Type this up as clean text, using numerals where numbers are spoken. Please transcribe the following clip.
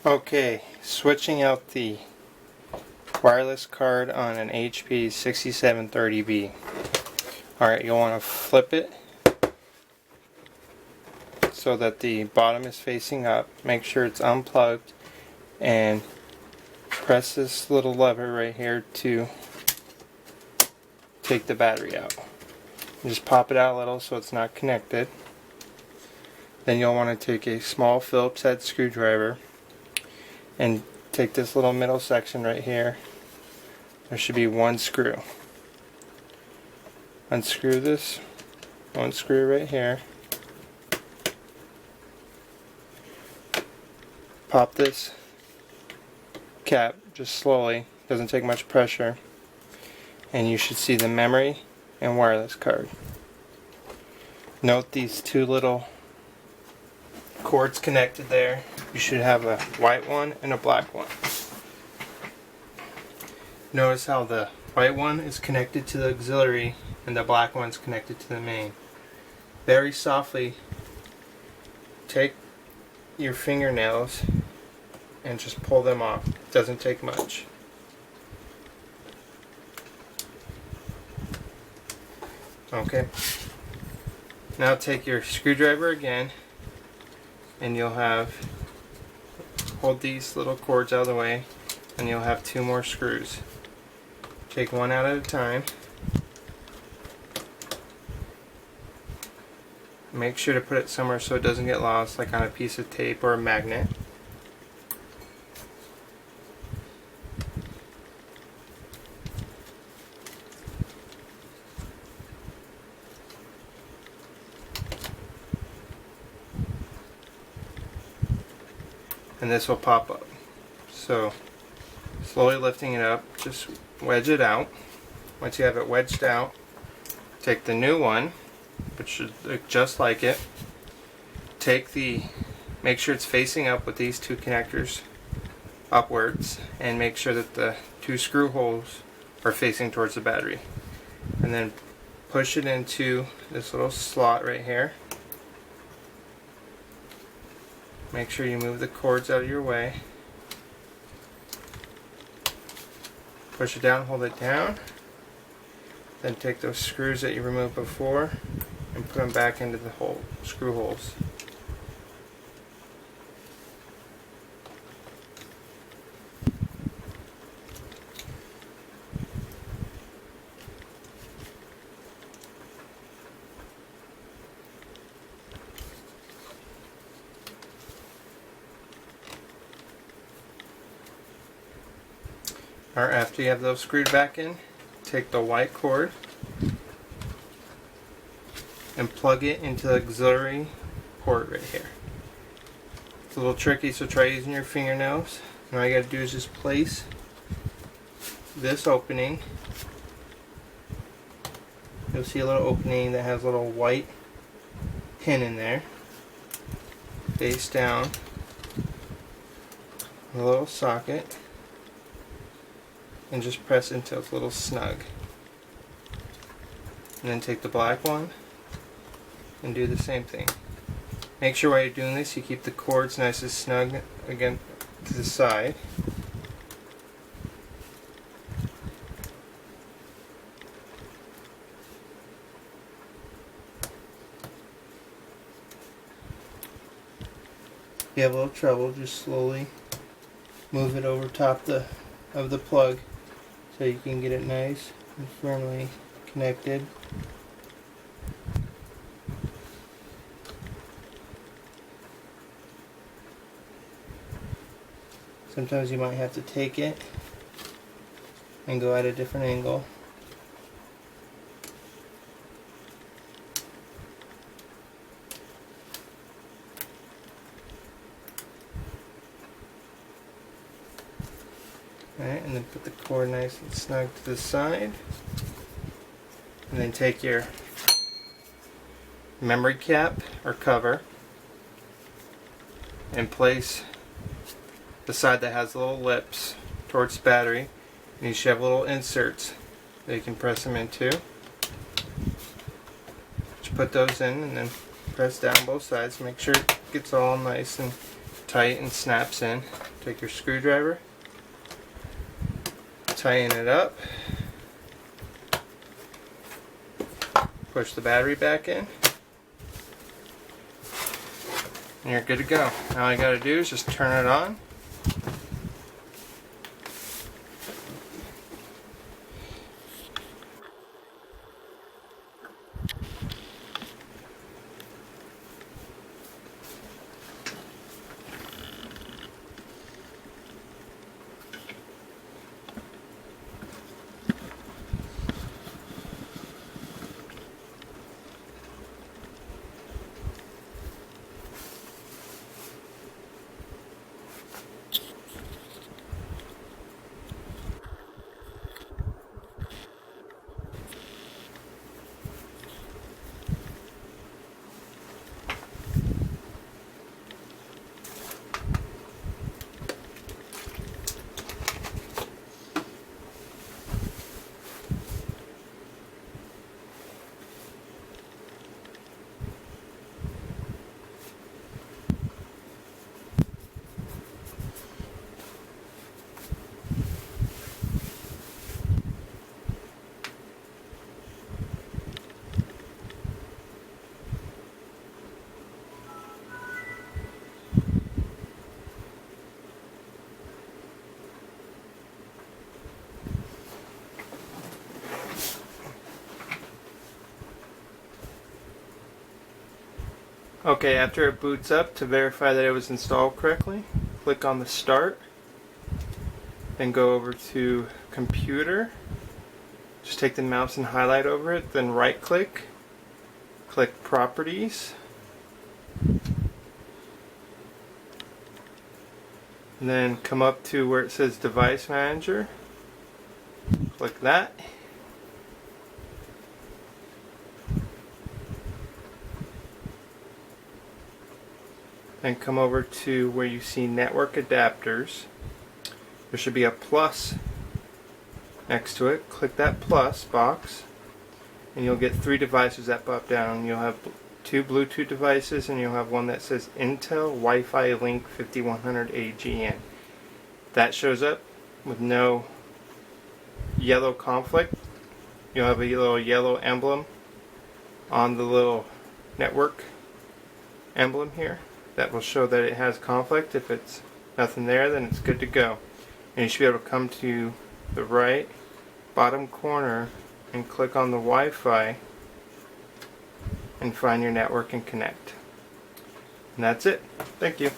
Okay, switching out the wireless card on an HP 6730B. Alright, you'll want to flip it so that the bottom is facing up. Make sure it's unplugged and press this little lever right here to take the battery out. Just pop it out a little so it's not connected. Then you'll want to take a small Phillips head screwdriver and take this little middle section right here. There should be one screw. Unscrew this, one screw right here. Pop this cap just slowly, doesn't take much pressure, and you should see the memory and wireless card. Note these two little cords connected there. You should have a white one and a black one. Notice how the white one is connected to the auxiliary and the black one is connected to the main. Very softly take your fingernails and just pull them off. It doesn't take much. Okay. Now take your screwdriver again and you'll hold these little cords out of the way and you'll have two more screws. Take one out at a time. Make sure to put it somewhere so it doesn't get lost, like on a piece of tape or a magnet. And this will pop up. So slowly lifting it up, just wedge it out. Once you have it wedged out, take the new one, which should look just like it. Make sure it's facing up with these two connectors upwards, and make sure that the two screw holes are facing towards the battery. And then push it into this little slot right here. Make sure you move the cords out of your way. Push it down, hold it down. Then take those screws that you removed before and put them back into the screw holes. Alright, after you have those screwed back in, take the white cord and plug it into the auxiliary port right here. It's a little tricky, so try using your fingernails. And all you gotta do is just place this opening. You'll see a little opening that has a little white pin in there. Face down, a little socket. And just press until it's a little snug. And then take the black one and do the same thing. Make sure while you're doing this you keep the cords nice and snug again to the side. If you have a little trouble, just slowly move it over top of the plug so you can get it nice and firmly connected. Sometimes you might have to take it and go at a different angle. Alright, and then put the cord nice and snug to the side. And then take your memory cap or cover and place the side that has little lips towards the battery. And you should have little inserts that you can press them into. Just put those in and then press down both sides. Make sure it gets all nice and tight and snaps in. Take your screwdriver, tighten it up, push the battery back in, and you're good to go. Now all you gotta do is just turn it on. Okay, after it boots up, to verify that it was installed correctly, click on the Start, then go over to Computer, just take the mouse and highlight over it, then right click, click Properties, and then come up to where it says Device Manager, click that. Then come over to where you see network adapters. There should be a plus next to it. Click that plus box and you'll get 3 devices that pop down. You'll have 2 Bluetooth devices and you'll have one that says Intel Wi-Fi Link 5100 AGN. That shows up with no yellow conflict. You'll have a little yellow emblem on the little network emblem here. That will show that it has conflict. If it's nothing there, then it's good to go. And you should be able to come to the right bottom corner and click on the Wi-Fi and find your network and connect. And that's it. Thank you.